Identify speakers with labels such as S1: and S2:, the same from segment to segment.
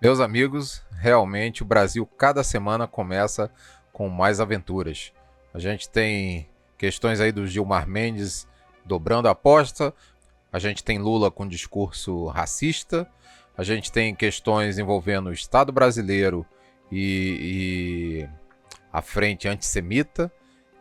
S1: Meus amigos, realmente o Brasil cada semana começa com mais aventuras. A gente tem questões aí do Gilmar Mendes dobrando a aposta, a gente tem Lula com discurso racista, a gente tem questões envolvendo o Estado brasileiro e a frente antissemita.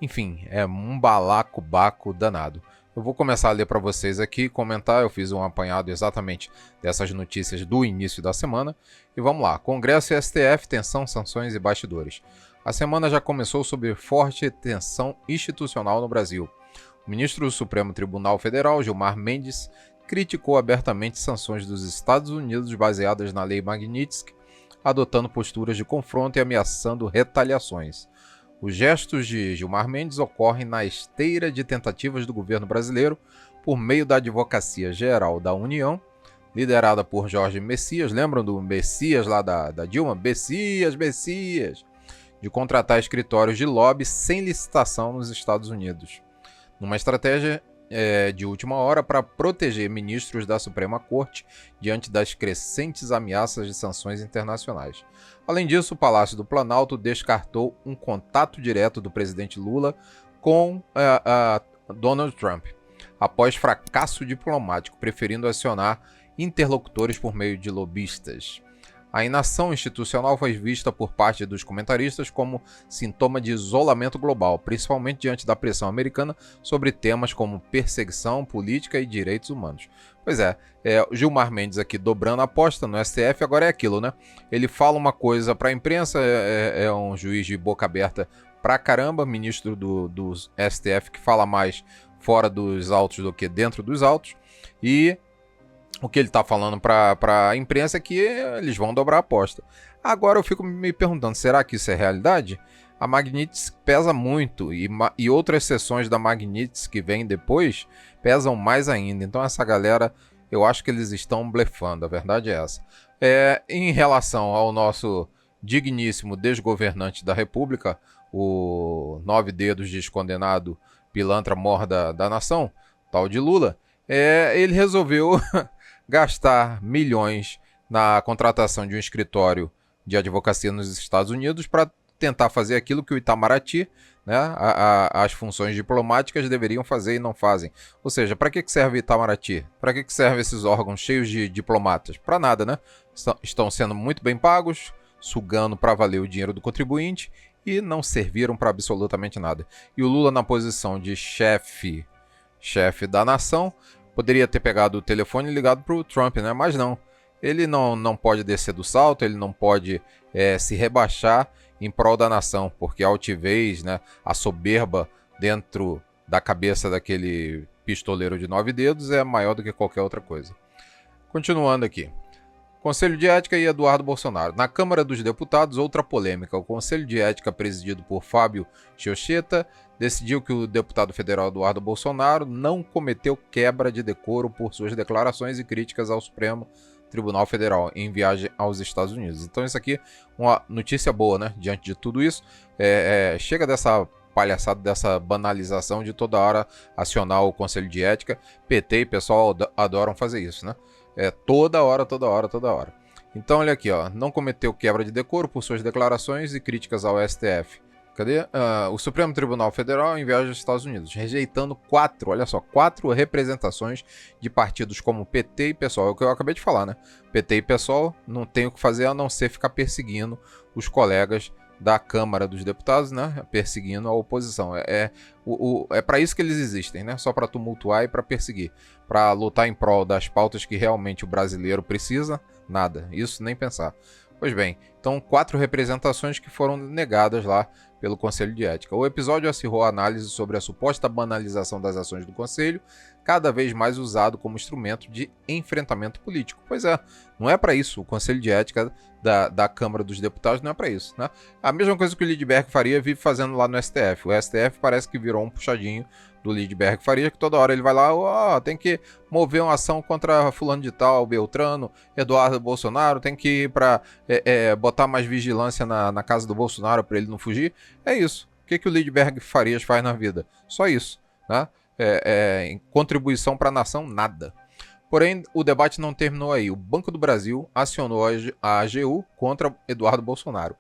S1: Enfim, é um balacobaco danado. Eu vou começar a ler para vocês aqui, comentar. Eu fiz um apanhado exatamente dessas notícias do início da semana. E vamos lá. Congresso e STF, tensão, sanções e bastidores. A semana já começou sob forte tensão institucional no Brasil. O ministro do Supremo Tribunal Federal, Gilmar Mendes, criticou abertamente sanções dos Estados Unidos baseadas na Lei Magnitsky, adotando posturas de confronto e ameaçando retaliações. Os gestos de Gilmar Mendes ocorrem na esteira de tentativas do governo brasileiro, por meio da Advocacia Geral da União, liderada por Jorge Messias, lembram do Messias lá da Dilma? Messias, de contratar escritórios de lobby sem licitação nos Estados Unidos, numa estratégia de última hora para proteger ministros da Suprema Corte diante das crescentes ameaças de sanções internacionais. Além disso, o Palácio do Planalto descartou um contato direto do presidente Lula com Donald Trump, após fracasso diplomático, preferindo acionar interlocutores por meio de lobistas. A inação institucional foi vista por parte dos comentaristas como sintoma de isolamento global, principalmente diante da pressão americana sobre temas como perseguição política e direitos humanos. Pois é, o Gilmar Mendes aqui dobrando a aposta no STF, agora é aquilo, né? Ele fala uma coisa para a imprensa, é um juiz de boca aberta pra caramba, ministro do STF que fala mais fora dos autos do que dentro dos autos, e o que ele está falando para a imprensa é que eles vão dobrar a aposta. Agora eu fico me perguntando, será que isso é realidade? A Magnitsky pesa muito e outras sessões da Magnitsky que vêm depois pesam mais ainda. Então essa galera, eu acho que eles estão blefando, a verdade é essa. Em relação ao nosso digníssimo desgovernante da República, o nove dedos descondenado pilantra mor da nação, tal de Lula, ele resolveu gastar milhões na contratação de um escritório de advocacia nos Estados Unidos para tentar fazer aquilo que o Itamaraty, né, as funções diplomáticas deveriam fazer e não fazem. Ou seja, para que serve o Itamaraty? Para que servem esses órgãos cheios de diplomatas? Para nada, né? Estão sendo muito bem pagos, sugando para valer o dinheiro do contribuinte e não serviram para absolutamente nada. E o Lula na posição de chefe da nação, poderia ter pegado o telefone e ligado para o Trump, né? Mas não. Ele não pode descer do salto, ele não pode se rebaixar em prol da nação, porque a altivez, né, a soberba dentro da cabeça daquele pistoleiro de 9 dedos é maior do que qualquer outra coisa. Continuando aqui. Conselho de Ética e Eduardo Bolsonaro. Na Câmara dos Deputados, outra polêmica. O Conselho de Ética, presidido por Fábio Chiocheta, decidiu que o deputado federal Eduardo Bolsonaro não cometeu quebra de decoro por suas declarações e críticas ao Supremo Tribunal Federal em viagem aos Estados Unidos. Então isso aqui é uma notícia boa, né? Diante de tudo isso, chega dessa palhaçada, dessa banalização de toda hora acionar o Conselho de Ética. PT e pessoal adoram fazer isso, né? Toda hora. Então olha aqui, ó, não cometeu quebra de decoro por suas declarações e críticas ao STF. Cadê? O Supremo Tribunal Federal em viagem aos Estados Unidos, rejeitando quatro representações de partidos como PT e PSOL. É o que eu acabei de falar, né? PT e PSOL não tem o que fazer a não ser ficar perseguindo os colegas da Câmara dos Deputados, né? Perseguindo a oposição. É para isso que eles existem, né? Só para tumultuar e para perseguir. Para lutar em prol das pautas que realmente o brasileiro precisa, nada. Isso nem pensar. Pois bem, então 4 representações que foram negadas lá pelo Conselho de Ética. O episódio acirrou a análise sobre a suposta banalização das ações do Conselho, cada vez mais usado como instrumento de enfrentamento político. Pois é, não é para isso. O Conselho de Ética da Câmara dos Deputados não é para isso, né? A mesma coisa que o Lidberg Faria vive fazendo lá no STF. O STF parece que virou um puxadinho do Lidberg Faria, que toda hora ele vai lá, tem que mover uma ação contra fulano de tal, Beltrano, Eduardo Bolsonaro, tem que ir para botar mais vigilância na casa do Bolsonaro para ele não fugir. É isso. O que o Lidberg Farias faz na vida? Só isso, né? Em contribuição para a nação, nada. Porém, o debate não terminou aí. O Banco do Brasil acionou a AGU contra Eduardo Bolsonaro.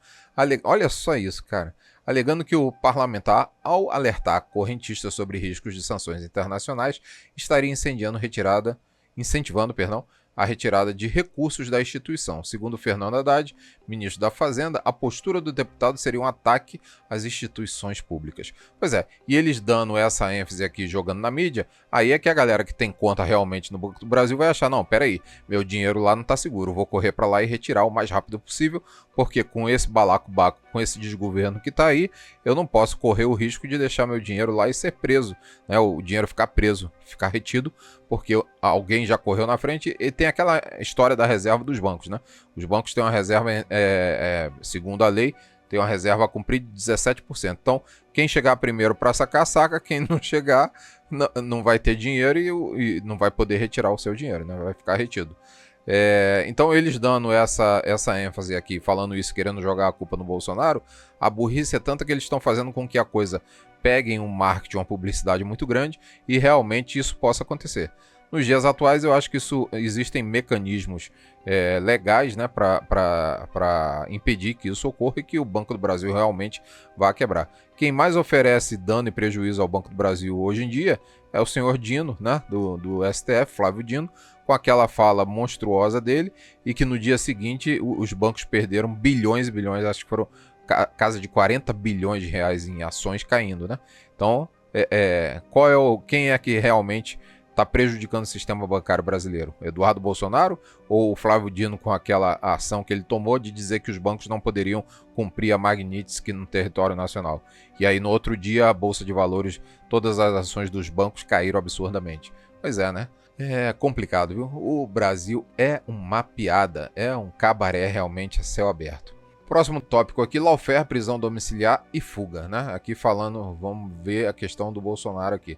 S1: Olha só isso, cara. Alegando que o parlamentar, ao alertar correntistas sobre riscos de sanções internacionais, estaria incentivando, a retirada de recursos da instituição. Segundo Fernando Haddad, ministro da Fazenda, a postura do deputado seria um ataque às instituições públicas. Pois é, e eles dando essa ênfase aqui, jogando na mídia, aí é que a galera que tem conta realmente no Banco do Brasil vai achar, não, peraí, meu dinheiro lá não está seguro, vou correr para lá e retirar o mais rápido possível, porque com esse balacobaco, com esse desgoverno que está aí, eu não posso correr o risco de deixar meu dinheiro lá e ser preso, né? O dinheiro ficar preso, ficar retido, porque alguém já correu na frente. E tem aquela história da reserva dos bancos, né? Os bancos têm uma reserva, segundo a lei, tem uma reserva a cumprir de 17%. Então, quem chegar primeiro para sacar, saca. Quem não chegar, não vai ter dinheiro e não vai poder retirar o seu dinheiro, né? Vai ficar retido. Então, eles dando essa ênfase aqui, falando isso, querendo jogar a culpa no Bolsonaro, a burrice é tanta que eles estão fazendo com que a coisa pegue um marketing, uma publicidade muito grande e realmente isso possa acontecer. Nos dias atuais, eu acho que existem mecanismos legais, né, para impedir que isso ocorra e que o Banco do Brasil realmente vá quebrar. Quem mais oferece dano e prejuízo ao Banco do Brasil hoje em dia é o senhor Dino, né, do STF, Flávio Dino, com aquela fala monstruosa dele, e que no dia seguinte os bancos perderam bilhões e bilhões, acho que foram casa de 40 bilhões de reais em ações caindo, né? Então, quem é que realmente está prejudicando o sistema bancário brasileiro? Eduardo Bolsonaro ou o Flávio Dino com aquela ação que ele tomou de dizer que os bancos não poderiam cumprir a Magnitsky no território nacional? E aí no outro dia a Bolsa de Valores, todas as ações dos bancos caíram absurdamente. Pois é, né? É complicado, viu? O Brasil é uma piada, é um cabaré realmente a céu aberto. Próximo tópico aqui, lawfare, prisão domiciliar e fuga, né? Aqui falando, vamos ver a questão do Bolsonaro aqui.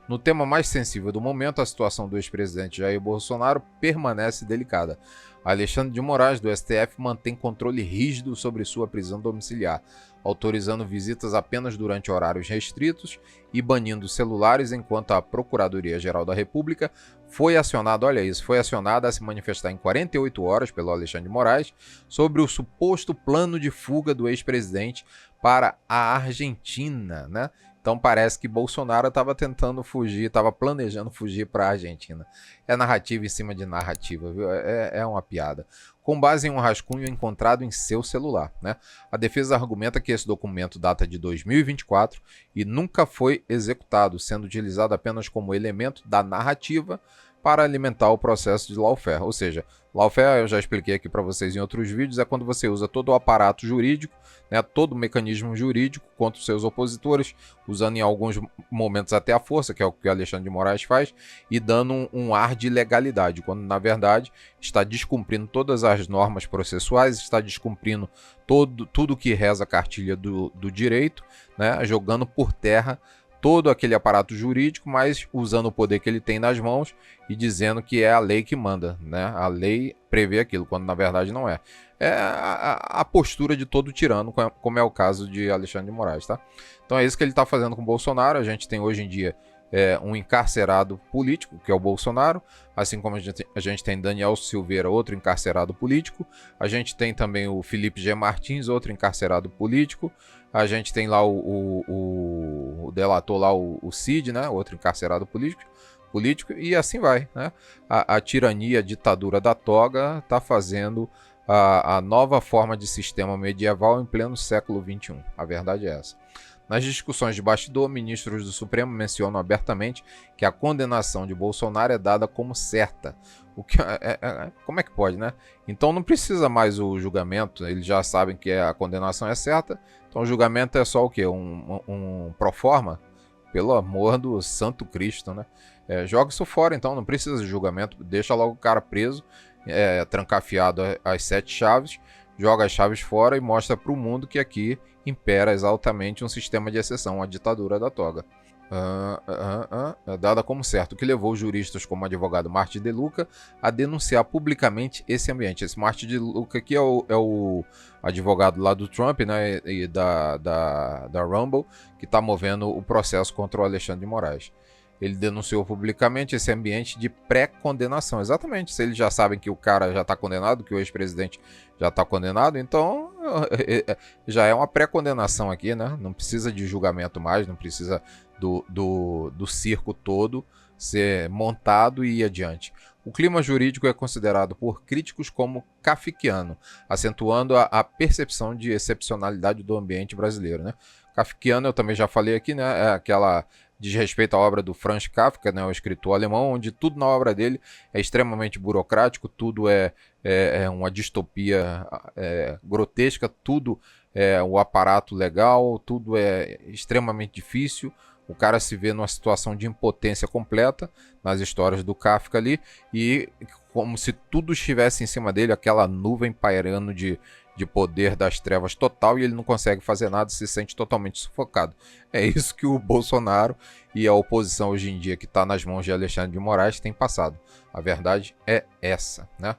S1: No tema mais sensível do momento, a situação do ex-presidente Jair Bolsonaro permanece delicada. Alexandre de Moraes, do STF, mantém controle rígido sobre sua prisão domiciliar, autorizando visitas apenas durante horários restritos e banindo celulares, enquanto a Procuradoria-Geral da República foi acionada a se manifestar em 48 horas pelo Alexandre de Moraes sobre o suposto plano de fuga do ex-presidente para a Argentina, né? Então parece que Bolsonaro estava tentando fugir, estava planejando fugir para a Argentina. É narrativa em cima de narrativa, viu? É uma piada. Com base em um rascunho encontrado em seu celular, né? A defesa argumenta que esse documento data de 2024 e nunca foi executado, sendo utilizado apenas como elemento da narrativa para alimentar o processo de lawfare. Ou seja, lawfare, eu já expliquei aqui para vocês em outros vídeos, é quando você usa todo o aparato jurídico, né, todo o mecanismo jurídico contra os seus opositores, usando em alguns momentos até a força, que é o que o Alexandre de Moraes faz, e dando um ar de legalidade, quando na verdade está descumprindo todas as normas processuais, está descumprindo tudo que reza a cartilha do direito, né, jogando por terra todo aquele aparato jurídico, mas usando o poder que ele tem nas mãos e dizendo que é a lei que manda, né? A lei prevê aquilo, quando na verdade não é. É a postura de todo tirano, como é o caso de Alexandre de Moraes, tá? Então é isso que ele está fazendo com o Bolsonaro. A gente tem hoje em dia um encarcerado político, que é o Bolsonaro, assim como a gente tem Daniel Silveira, outro encarcerado político, a gente tem também o Felipe G. Martins, outro encarcerado político, a gente tem lá o delator lá, o Cid, né, outro encarcerado político, e assim vai, né? A tirania, a ditadura da toga está fazendo a nova forma de sistema medieval em pleno século XXI, a verdade é essa. Nas discussões de bastidor, ministros do Supremo mencionam abertamente que a condenação de Bolsonaro é dada como certa. Como é que pode, né? Então não precisa mais o julgamento, eles já sabem que a condenação é certa, então o julgamento é só o quê? Um proforma? Pelo amor do Santo Cristo, né? Joga isso fora, então não precisa de julgamento, deixa logo o cara preso, trancafiado às 7 chaves, joga as chaves fora e mostra para o mundo que aqui impera exatamente um sistema de exceção, a ditadura da toga. Dada como certo, o que levou juristas como o advogado Martin De Luca a denunciar publicamente esse ambiente. Esse Martin De Luca aqui é o advogado lá do Trump, né, e da Rumble, que está movendo o processo contra o Alexandre de Moraes. ele denunciou publicamente esse ambiente de pré-condenação. Exatamente, se eles já sabem que o cara já está condenado, que o ex-presidente já está condenado, então já é uma pré-condenação aqui, né? Não precisa de julgamento mais, não precisa do circo todo ser montado e ir adiante. O clima jurídico é considerado por críticos como kafkiano, acentuando a percepção de excepcionalidade do ambiente brasileiro, né? Kafkiano, eu também já falei aqui, né? É aquela diz respeito à obra do Franz Kafka, né, o escritor alemão, onde tudo na obra dele é extremamente burocrático, tudo é uma distopia grotesca, tudo é o aparato legal, tudo é extremamente difícil. O cara se vê numa situação de impotência completa nas histórias do Kafka ali, e como se tudo estivesse em cima dele, aquela nuvem pairando de poder das trevas total, e ele não consegue fazer nada, se sente totalmente sufocado. É isso que o Bolsonaro e a oposição hoje em dia, que está nas mãos de Alexandre de Moraes, tem passado. A verdade é essa, né?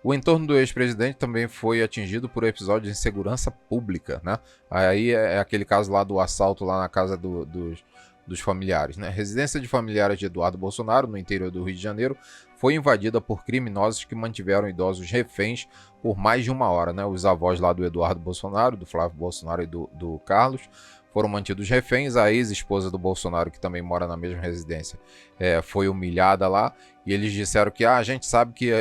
S1: O entorno do ex-presidente também foi atingido por episódios de insegurança pública, né? Aí é aquele caso lá do assalto lá na casa dos familiares, né? A residência de familiares de Eduardo Bolsonaro, no interior do Rio de Janeiro, foi invadida por criminosos que mantiveram idosos reféns por mais de 1 hora, né? Os avós lá do Eduardo Bolsonaro, do Flávio Bolsonaro e do Carlos foram mantidos reféns. A ex-esposa do Bolsonaro, que também mora na mesma residência, foi humilhada lá, e eles disseram que a gente sabe que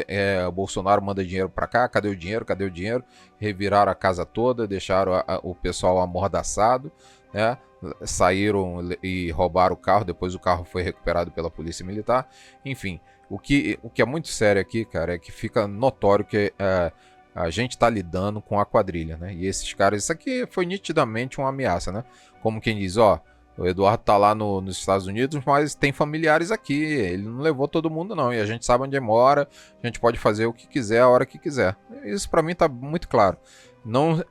S1: o Bolsonaro manda dinheiro para cá, cadê o dinheiro, cadê o dinheiro? Reviraram a casa toda, deixaram o pessoal amordaçado, né? Saíram e roubaram o carro, depois o carro foi recuperado pela polícia militar. Enfim, o que é muito sério aqui, cara, é que fica notório que a gente tá lidando com a quadrilha, né? E esses caras, isso aqui foi nitidamente uma ameaça, né? Como quem diz, ó, o Eduardo tá lá nos Estados Unidos, mas tem familiares aqui, ele não levou todo mundo não, e a gente sabe onde mora, a gente pode fazer o que quiser, a hora que quiser. Isso pra mim tá muito claro. Não,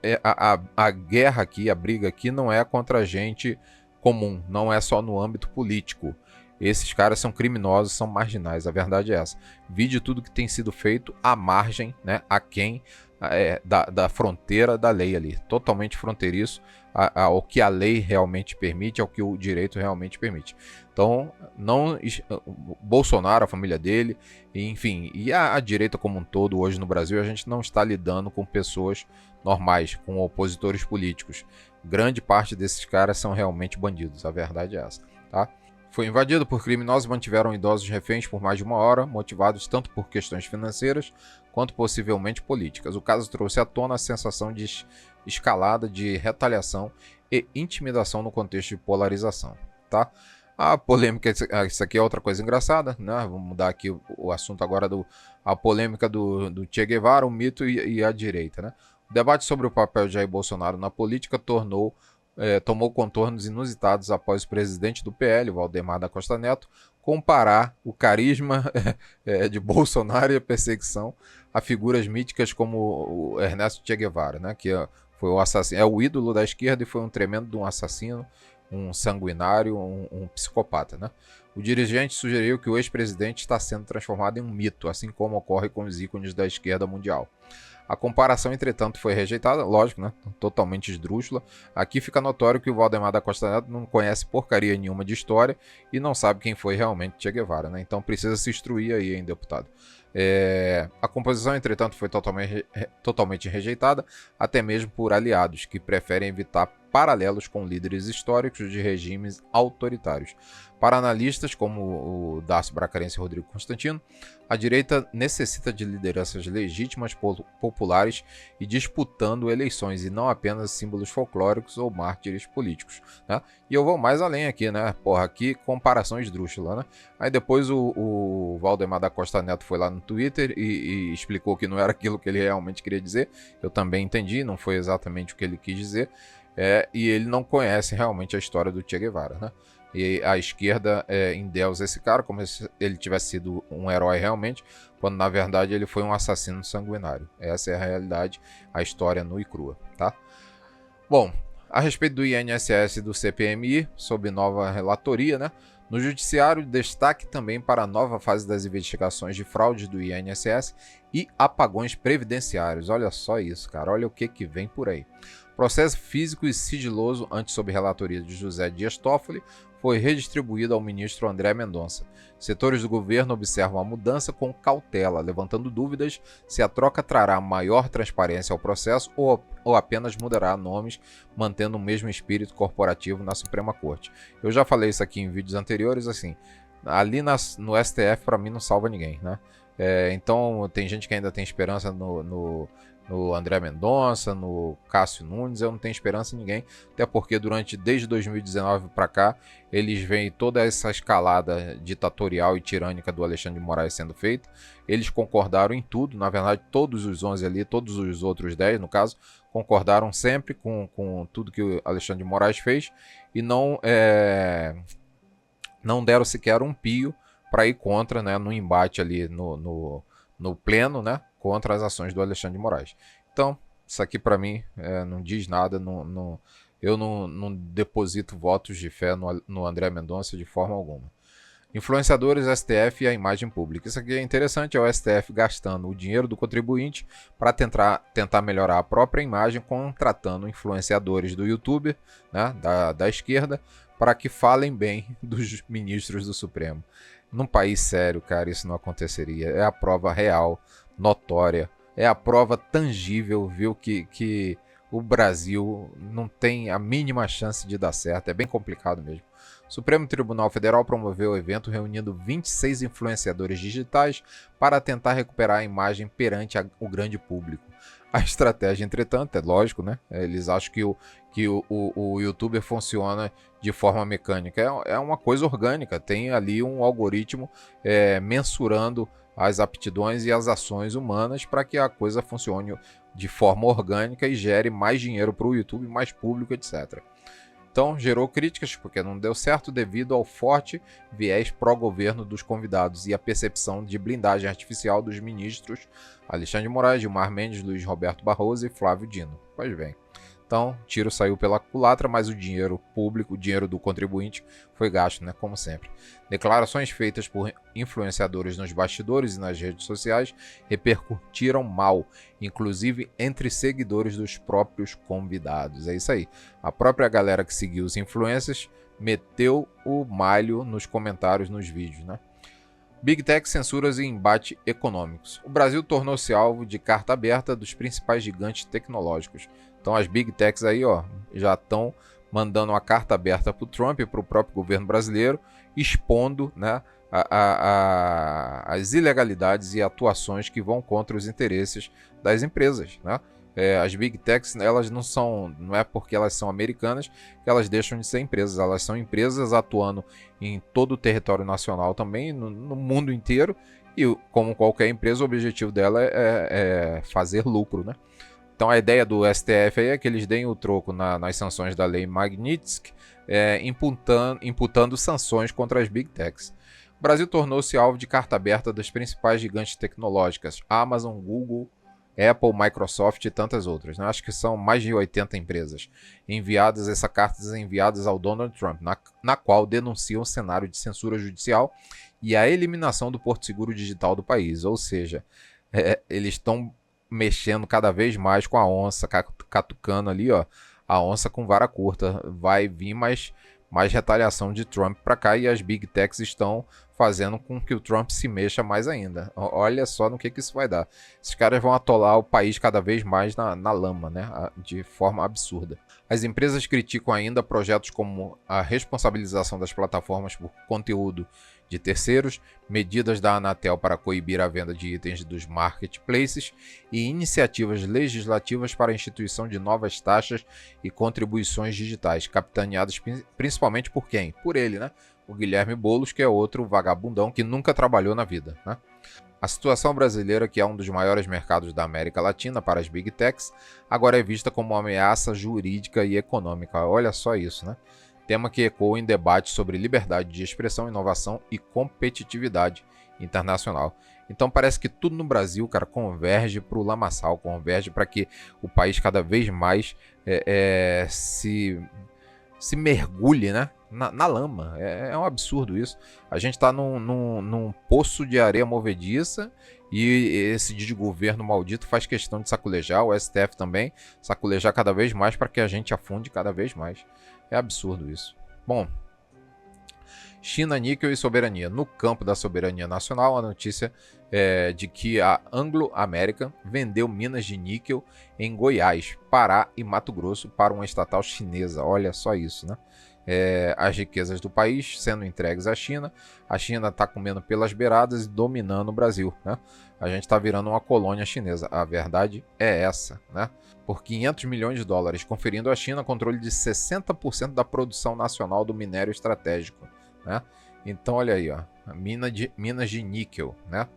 S1: a guerra aqui, a briga aqui não é contra gente comum, não é só no âmbito político. Esses caras são criminosos, são marginais, a verdade é essa. Vide tudo que tem sido feito à margem, né, aquém da fronteira da lei ali, totalmente fronteiriço ao que a lei realmente permite, ao que o direito realmente permite. Então, Bolsonaro, a família dele, enfim, e a direita como um todo hoje no Brasil, a gente não está lidando com pessoas normais, com opositores políticos. Grande parte desses caras são realmente bandidos, a verdade é essa, tá? Foi invadido por criminosos e mantiveram idosos reféns por mais de 1 hora, motivados tanto por questões financeiras quanto possivelmente políticas. O caso trouxe à tona a sensação de escalada de retaliação e intimidação no contexto de polarização, tá? A polêmica, isso aqui é outra coisa engraçada, né? Vamos mudar aqui o assunto agora a polêmica do Che Guevara, o mito e a direita, né? O debate sobre o papel de Jair Bolsonaro na política tomou contornos inusitados após o presidente do PL, Valdemar da Costa Neto, comparar o carisma de Bolsonaro e a perseguição a figuras míticas como o Ernesto Che Guevara, né, que foi o assassino, é o ídolo da esquerda e foi um tremendo de um assassino, um sanguinário, um psicopata, né? O dirigente sugeriu que o ex-presidente está sendo transformado em um mito, assim como ocorre com os ícones da esquerda mundial. A comparação, entretanto, foi rejeitada, lógico, né? Totalmente esdrúxula. Aqui fica notório que o Valdemar da Costa Neto não conhece porcaria nenhuma de história e não sabe quem foi realmente Che Guevara, né? Então precisa se instruir aí, hein, deputado. A composição, entretanto, foi totalmente rejeitada, até mesmo por aliados que preferem evitar paralelos com líderes históricos de regimes autoritários. Para analistas como o Darcy Bracarense e Rodrigo Constantino, a direita necessita de lideranças legítimas, populares e disputando eleições, e não apenas símbolos folclóricos ou mártires políticos, né? E eu vou mais além aqui, né? Porra, aqui comparação esdrúxula, né? Aí depois o Valdemar da Costa Neto foi lá no Twitter e explicou que não era aquilo que ele realmente queria dizer. Eu também entendi, não foi exatamente o que ele quis dizer. E ele não conhece realmente a história do Che Guevara, né? E a esquerda endeusa esse cara como se ele tivesse sido um herói realmente, quando na verdade ele foi um assassino sanguinário. Essa é a realidade, a história nua e crua, tá? Bom, a respeito do INSS e do CPMI, sob nova relatoria, né? No judiciário, destaque também para a nova fase das investigações de fraudes do INSS e apagões previdenciários. Olha só isso, cara, olha o que vem por aí. Processo físico e sigiloso, antes sob relatoria de José Dias Toffoli, foi redistribuído ao ministro André Mendonça. Setores do governo observam a mudança com cautela, levantando dúvidas se a troca trará maior transparência ao processo ou apenas mudará nomes, mantendo o mesmo espírito corporativo na Suprema Corte. Eu já falei isso aqui em vídeos anteriores, assim, ali no STF para mim não salva ninguém, né? Então tem gente que ainda tem esperança no André Mendonça, no Cássio Nunes. Eu não tenho esperança em ninguém, até porque desde 2019 para cá, eles veem toda essa escalada ditatorial e tirânica do Alexandre de Moraes sendo feita. Eles concordaram em tudo, na verdade todos os 11 ali, todos os outros 10 no caso, concordaram sempre com tudo que o Alexandre de Moraes fez e não deram sequer um pio para ir contra, né, no embate ali no pleno, né, contra as ações do Alexandre de Moraes. Então, isso aqui para mim não diz nada, eu não deposito votos de fé no André Mendonça de forma alguma. Influenciadores, STF e a imagem pública. Isso aqui é interessante, é o STF gastando o dinheiro do contribuinte para tentar melhorar a própria imagem, contratando influenciadores do YouTube, né, da esquerda, para que falem bem dos ministros do Supremo. Num país sério, cara, isso não aconteceria. É a prova real, notória, é a prova tangível, viu, que o Brasil não tem a mínima chance de dar certo. É bem complicado mesmo. O Supremo Tribunal Federal promoveu o evento reunindo 26 influenciadores digitais para tentar recuperar a imagem perante o grande público. A estratégia, entretanto, é lógico, né? Eles acham que o YouTuber funciona de forma mecânica. É uma coisa orgânica, tem ali um algoritmo mensurando as aptidões e as ações humanas para que a coisa funcione de forma orgânica e gere mais dinheiro para o YouTube, mais público, etc. Então, gerou críticas porque não deu certo devido ao forte viés pró-governo dos convidados e a percepção de blindagem artificial dos ministros Alexandre de Moraes, Gilmar Mendes, Luiz Roberto Barroso e Flávio Dino. Pois bem. Então, tiro saiu pela culatra, mas o dinheiro público, o dinheiro do contribuinte, foi gasto, né? Como sempre. Declarações feitas por influenciadores nos bastidores e nas redes sociais repercutiram mal, inclusive entre seguidores dos próprios convidados. É isso aí. A própria galera que seguiu os influencers meteu o malho nos comentários nos vídeos, né? Big Tech, censuras e embate econômicos. O Brasil tornou-se alvo de carta aberta dos principais gigantes tecnológicos. Então as Big Techs aí, ó, já estão mandando uma carta aberta para o Trump e para o próprio governo brasileiro, expondo, né, as ilegalidades e atuações que vão contra os interesses das empresas, né? As Big Techs, elas não é porque elas são americanas que elas deixam de ser empresas. Elas são empresas atuando em todo o território nacional também, no mundo inteiro. E como qualquer empresa, o objetivo dela é fazer lucro, né? Então a ideia do STF aí é que eles deem o troco nas sanções da lei Magnitsky, imputando sanções contra as Big Techs. O Brasil tornou-se alvo de carta aberta das principais gigantes tecnológicas, Amazon, Google, Apple, Microsoft e tantas outras, né? Acho que são mais de 80 empresas cartas enviadas ao Donald Trump, na qual denunciam o cenário de censura judicial e a eliminação do Porto Seguro Digital do país. Ou seja, eles estão mexendo cada vez mais com a onça, catucando ali, ó, a onça com vara curta. Vai vir mais retaliação de Trump para cá e as Big Techs estão fazendo com que o Trump se mexa mais ainda. Olha só no que isso vai dar. Esses caras vão atolar o país cada vez mais na lama, né? De forma absurda. As empresas criticam ainda projetos como a responsabilização das plataformas por conteúdo de terceiros, medidas da Anatel para coibir a venda de itens dos marketplaces e iniciativas legislativas para a instituição de novas taxas e contribuições digitais, capitaneadas principalmente por quem? Por ele, né? O Guilherme Boulos, que é outro vagabundão que nunca trabalhou na vida, né? A situação brasileira, que é um dos maiores mercados da América Latina para as Big Techs, agora é vista como uma ameaça jurídica e econômica. Olha só isso, né? Tema que ecoa em debate sobre liberdade de expressão, inovação e competitividade internacional. Então parece que tudo no Brasil, cara, converge para o lamaçal, converge para que o país cada vez mais se mergulhe, né, na lama. É um absurdo isso. A gente está num poço de areia movediça E esse desgoverno maldito faz questão de saculejar, o STF também, saculejar cada vez mais para que a gente afunde cada vez mais. É absurdo isso. Bom, China, níquel e soberania. No campo da soberania nacional, a notícia é de que a Anglo American vendeu minas de níquel em Goiás, Pará e Mato Grosso para uma estatal chinesa. Olha só isso, né? As riquezas do país sendo entregues à China. A China está comendo pelas beiradas e dominando o Brasil, né? A gente está virando uma colônia chinesa. A verdade é essa, né? Por 500 milhões de dólares, conferindo à China controle de 60% da produção nacional do minério estratégico, né? Então olha aí, ó, minas de níquel, né?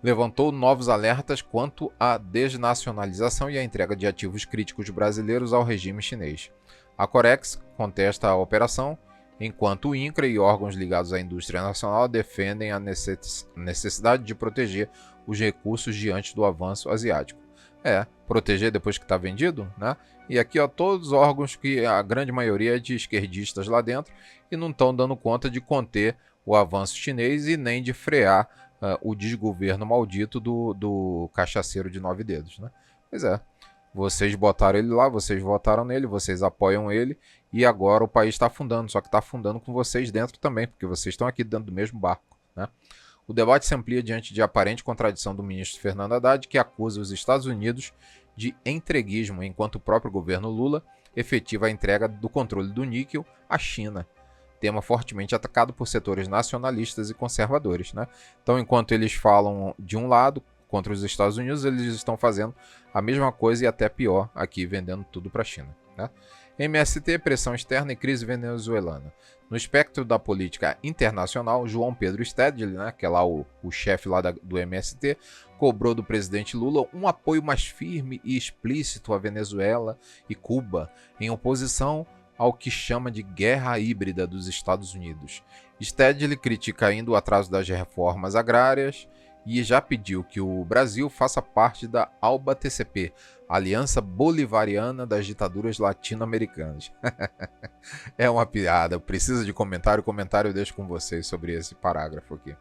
S1: Levantou novos alertas quanto à desnacionalização e à entrega de ativos críticos brasileiros ao regime chinês. A Corex contesta a operação, enquanto o INCRA e órgãos ligados à indústria nacional defendem a necessidade de proteger os recursos diante do avanço asiático. Proteger depois que está vendido, né? E aqui, ó, todos os órgãos que a grande maioria é de esquerdistas lá dentro e não estão dando conta de conter o avanço chinês e nem de frear o desgoverno maldito do cachaceiro de 9 dedos, né? Pois é, vocês botaram ele lá, vocês votaram nele, vocês apoiam ele e agora o país está afundando, só que está afundando com vocês dentro também, porque vocês estão aqui dentro do mesmo barco, né? O debate se amplia diante de aparente contradição do ministro Fernando Haddad, que acusa os Estados Unidos de entreguismo, enquanto o próprio governo Lula efetiva a entrega do controle do níquel à China, tema fortemente atacado por setores nacionalistas e conservadores, né? Então, enquanto eles falam de um lado contra os Estados Unidos, eles estão fazendo a mesma coisa e até pior aqui, vendendo tudo para a China, né? MST, pressão externa e crise venezuelana. No espectro da política internacional, João Pedro Stedley, né, que é lá o chefe lá do MST, cobrou do presidente Lula um apoio mais firme e explícito à Venezuela e Cuba, em oposição ao que chama de guerra híbrida dos Estados Unidos. Stedley critica ainda o atraso das reformas agrárias e já pediu que o Brasil faça parte da ALBA-TCP, Aliança Bolivariana das Ditaduras Latino-Americanas. É uma piada, precisa de comentário, eu deixo com vocês sobre esse parágrafo aqui.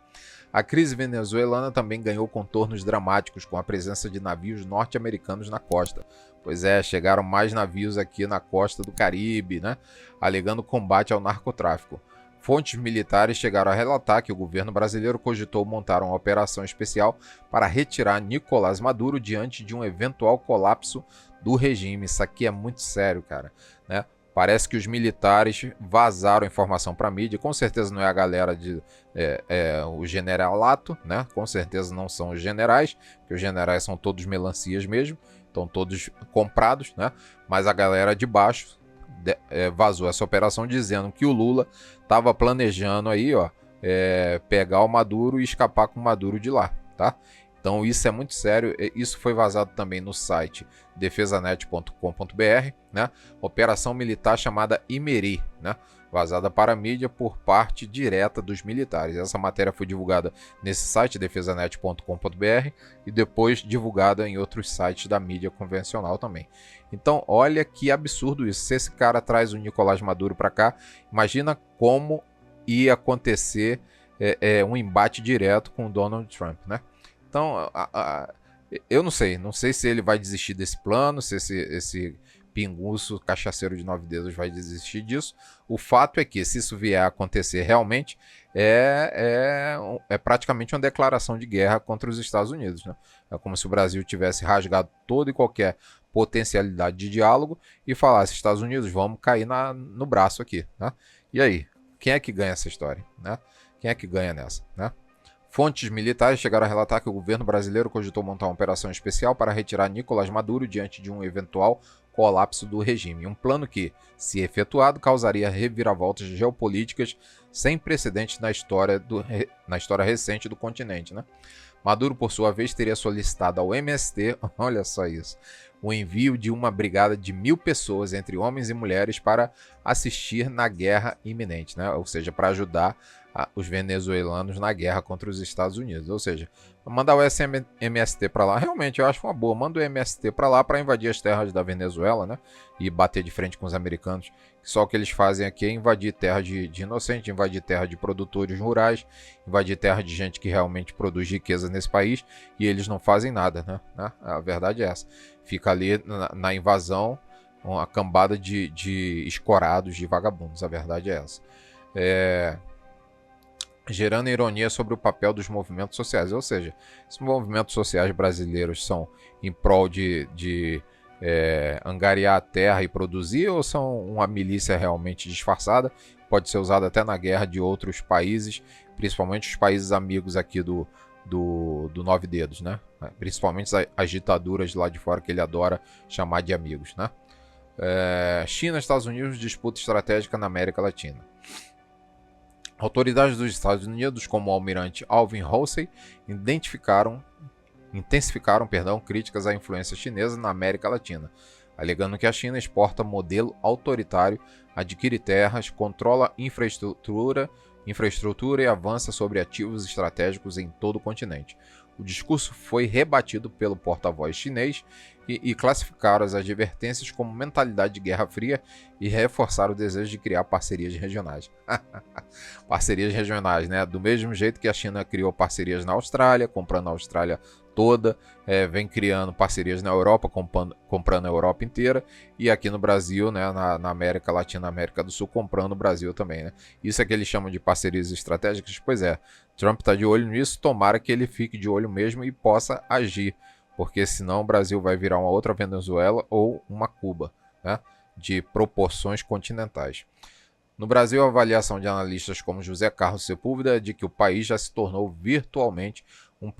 S1: A crise venezuelana também ganhou contornos dramáticos com a presença de navios norte-americanos na costa. Pois é, chegaram mais navios aqui na costa do Caribe, né, alegando combate ao narcotráfico. Fontes militares chegaram a relatar que o governo brasileiro cogitou montar uma operação especial para retirar Nicolás Maduro diante de um eventual colapso do regime. Isso aqui é muito sério, cara, né? Parece que os militares vazaram informação para a mídia. Com certeza não é a galera o generalato, né? Com certeza não são os generais, porque os generais são todos melancias mesmo, estão todos comprados, né? Mas a galera de baixo vazou essa operação dizendo que o Lula estava planejando aí, ó, pegar o Maduro e escapar com o Maduro de lá, tá? Então isso é muito sério, isso foi vazado também no site defesanet.com.br, né? Operação militar chamada Imeri, né? Vazada para a mídia por parte direta dos militares. Essa matéria foi divulgada nesse site defesanet.com.br e depois divulgada em outros sites da mídia convencional também. Então olha que absurdo isso. Se esse cara traz o Nicolás Maduro para cá, imagina como ia acontecer um embate direto com o Donald Trump, né? Então, eu não sei se ele vai desistir desse plano, se esse pinguço cachaceiro de 9 dedos vai desistir disso. O fato é que, se isso vier a acontecer realmente, é praticamente uma declaração de guerra contra os Estados Unidos, né? É como se o Brasil tivesse rasgado toda e qualquer potencialidade de diálogo e falasse: Estados Unidos, vamos cair no braço aqui, né? E aí, quem é que ganha essa história, né? Quem é que ganha nessa, né? Fontes militares chegaram a relatar que o governo brasileiro cogitou montar uma operação especial para retirar Nicolás Maduro diante de um eventual colapso do regime. Um plano que, se efetuado, causaria reviravoltas geopolíticas sem precedentes na história recente do continente, né? Maduro, por sua vez, teria solicitado ao MST, olha só isso, o envio de uma brigada de 1.000 pessoas, entre homens e mulheres, para assistir na guerra iminente, né? Ou seja, para ajudar os venezuelanos na guerra contra os Estados Unidos. Ou seja, mandar o MST para lá, realmente eu acho uma boa. Manda o MST para lá para invadir as terras da Venezuela, né? E bater de frente com os americanos. Só o que eles fazem aqui é invadir terra de inocente, invadir terra de produtores rurais, invadir terra de gente que realmente produz riqueza nesse país, e eles não fazem nada, né? A verdade é essa. Fica ali na invasão uma cambada de escorados, de vagabundos. A verdade é essa. Gerando ironia sobre o papel dos movimentos sociais. Ou seja, esses movimentos sociais brasileiros são em prol de angariar a terra e produzir, ou são uma milícia realmente disfarçada? Pode ser usada até na guerra de outros países, principalmente os países amigos aqui do Nove Dedos, né? Principalmente as ditaduras lá de fora que ele adora chamar de amigos, né? China e Estados Unidos, disputa estratégica na América Latina. Autoridades dos Estados Unidos, como o almirante Alvin Halsey, intensificaram críticas à influência chinesa na América Latina, alegando que a China exporta modelo autoritário, adquire terras, controla infraestrutura e avança sobre ativos estratégicos em todo o continente. O discurso foi rebatido pelo porta-voz chinês e classificaram as advertências como mentalidade de Guerra Fria e reforçaram o desejo de criar parcerias regionais. Parcerias regionais, né? Do mesmo jeito que a China criou parcerias na Austrália, comprando a Austrália toda, vem criando parcerias na Europa, comprando a Europa inteira, e aqui no Brasil, né, na América Latina, América do Sul, comprando o Brasil também, né? Isso é que eles chamam de parcerias estratégicas. Pois é, Trump está de olho nisso, tomara que ele fique de olho mesmo e possa agir, porque senão o Brasil vai virar uma outra Venezuela ou uma Cuba, né, de proporções continentais. No Brasil, a avaliação de analistas como José Carlos Sepúlveda é de que o país já se tornou virtualmente um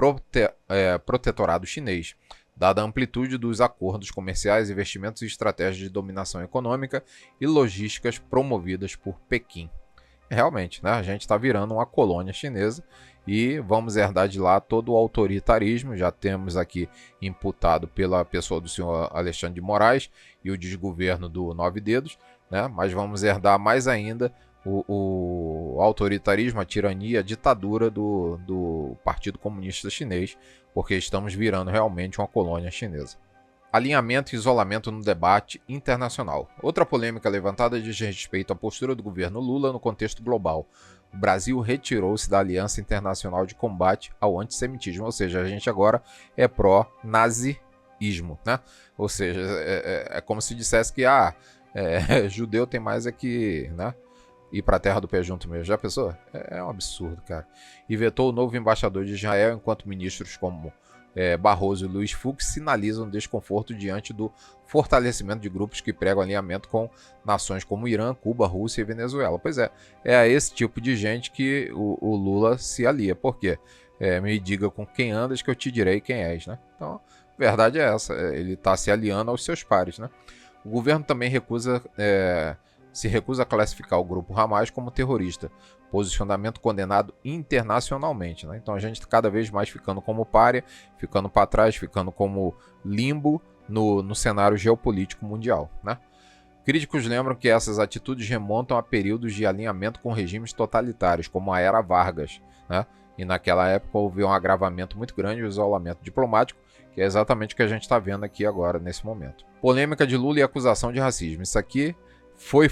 S1: protetorado chinês, dada a amplitude dos acordos comerciais, investimentos e estratégias de dominação econômica e logísticas promovidas por Pequim. Realmente, né, a gente está virando uma colônia chinesa e vamos herdar de lá todo o autoritarismo. Já temos aqui imputado pela pessoa do senhor Alexandre de Moraes e o desgoverno do Nove Dedos, né, mas vamos herdar mais ainda o autoritarismo, a tirania, a ditadura do Partido Comunista Chinês, porque estamos virando realmente uma colônia chinesa. Alinhamento e isolamento no debate internacional. Outra polêmica levantada diz respeito à postura do governo Lula no contexto global. O Brasil retirou-se da Aliança Internacional de Combate ao Antissemitismo, ou seja, a gente agora é pró-nazismo, né? Ou seja, é como se dissesse que judeu tem mais que, né, ir para a terra do pé junto mesmo. Já pensou? É um absurdo, cara. E vetou o novo embaixador de Israel, enquanto ministros como Barroso e Luiz Fux sinalizam desconforto diante do fortalecimento de grupos que pregam alinhamento com nações como Irã, Cuba, Rússia e Venezuela. Pois é a esse tipo de gente que o Lula se alia. Por quê? Me diga com quem andas que eu te direi quem és, né? Então, a verdade é essa. Ele está se aliando aos seus pares, né? O governo também se recusa a classificar o grupo Hamas como terrorista, posicionamento condenado internacionalmente, né? Então a gente está cada vez mais ficando como pária, ficando para trás, ficando como limbo no cenário geopolítico mundial, né? Críticos lembram que essas atitudes remontam a períodos de alinhamento com regimes totalitários, como a Era Vargas, né? E naquela época houve um agravamento muito grande do isolamento diplomático, que é exatamente o que a gente está vendo aqui agora, nesse momento. Polêmica de Lula e acusação de racismo. Isso aqui foi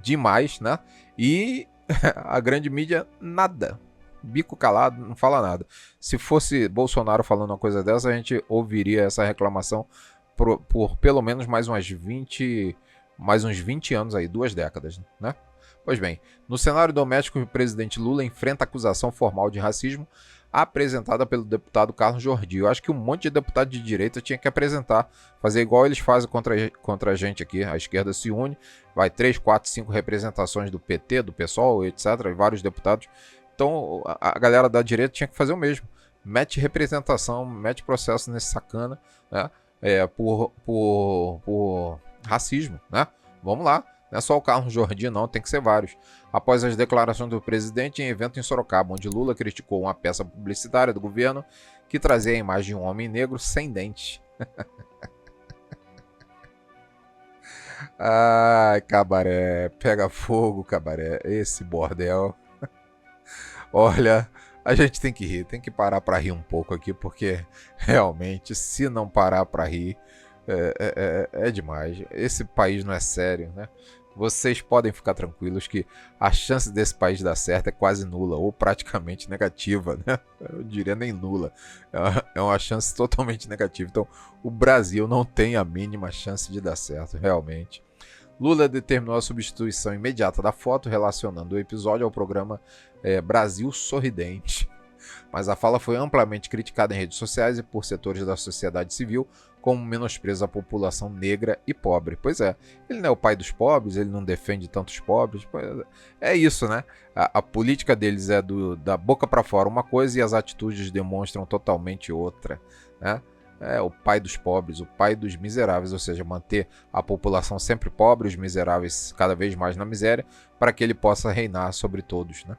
S1: demais, né? E a grande mídia, nada. Bico calado, não fala nada. Se fosse Bolsonaro falando uma coisa dessa, a gente ouviria essa reclamação por pelo menos mais uns 20 anos aí, 2 décadas, né? Pois bem, no cenário doméstico, o presidente Lula enfrenta acusação formal de racismo apresentada pelo deputado Carlos Jordi. Eu acho que um monte de deputado de direita tinha que apresentar, fazer igual eles fazem contra a gente aqui. A esquerda se une, vai 3, 4, 5 representações do PT, do PSOL, etc., e vários deputados. Então a galera da direita tinha que fazer o mesmo. Mete representação, mete processo nesse sacana, né? Por racismo, né? Vamos lá. Não é só o Carlos Jordi, não, tem que ser vários. Após as declarações do presidente em evento em Sorocaba, onde Lula criticou uma peça publicitária do governo que trazia a imagem de um homem negro sem dentes. Ai, Cabaré, pega fogo, Cabaré. Esse bordel. Olha, a gente tem que rir, tem que parar pra rir um pouco aqui, porque realmente, se não parar pra rir, é demais. Esse país não é sério, né? Vocês podem ficar tranquilos que a chance desse país dar certo é quase nula, ou praticamente negativa, né? Eu diria nem nula. É uma chance totalmente negativa. Então, o Brasil não tem a mínima chance de dar certo, realmente. Lula determinou a substituição imediata da foto, relacionando o episódio ao programa Brasil Sorridente. Mas a fala foi amplamente criticada em redes sociais e por setores da sociedade civil como menosprezo à população negra e pobre. Pois é, ele não é o pai dos pobres, ele não defende tantos pobres. É isso, né? A política deles é da boca para fora uma coisa e as atitudes demonstram totalmente outra, né? É o pai dos pobres, o pai dos miseráveis, ou seja, manter a população sempre pobre, os miseráveis cada vez mais na miséria, para que ele possa reinar sobre todos, né?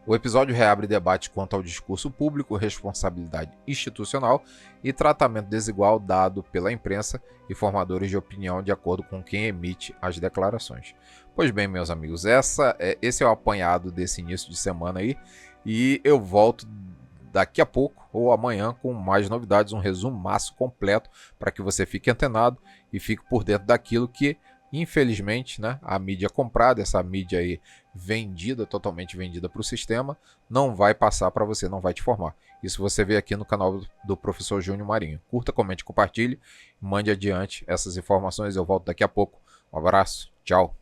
S1: O episódio reabre debate quanto ao discurso público, responsabilidade institucional e tratamento desigual dado pela imprensa e formadores de opinião de acordo com quem emite as declarações. Pois bem, meus amigos, esse é o apanhado desse início de semana aí, e eu volto daqui a pouco ou amanhã com mais novidades, um resumaço completo para que você fique antenado e fique por dentro daquilo que, infelizmente, né, a mídia comprada, essa mídia aí vendida, totalmente vendida para o sistema, não vai passar para você, não vai te formar. Isso você vê aqui no canal do professor Júnior Marinho. Curta, comente, compartilhe, mande adiante essas informações. Eu volto daqui a pouco. Um abraço, tchau.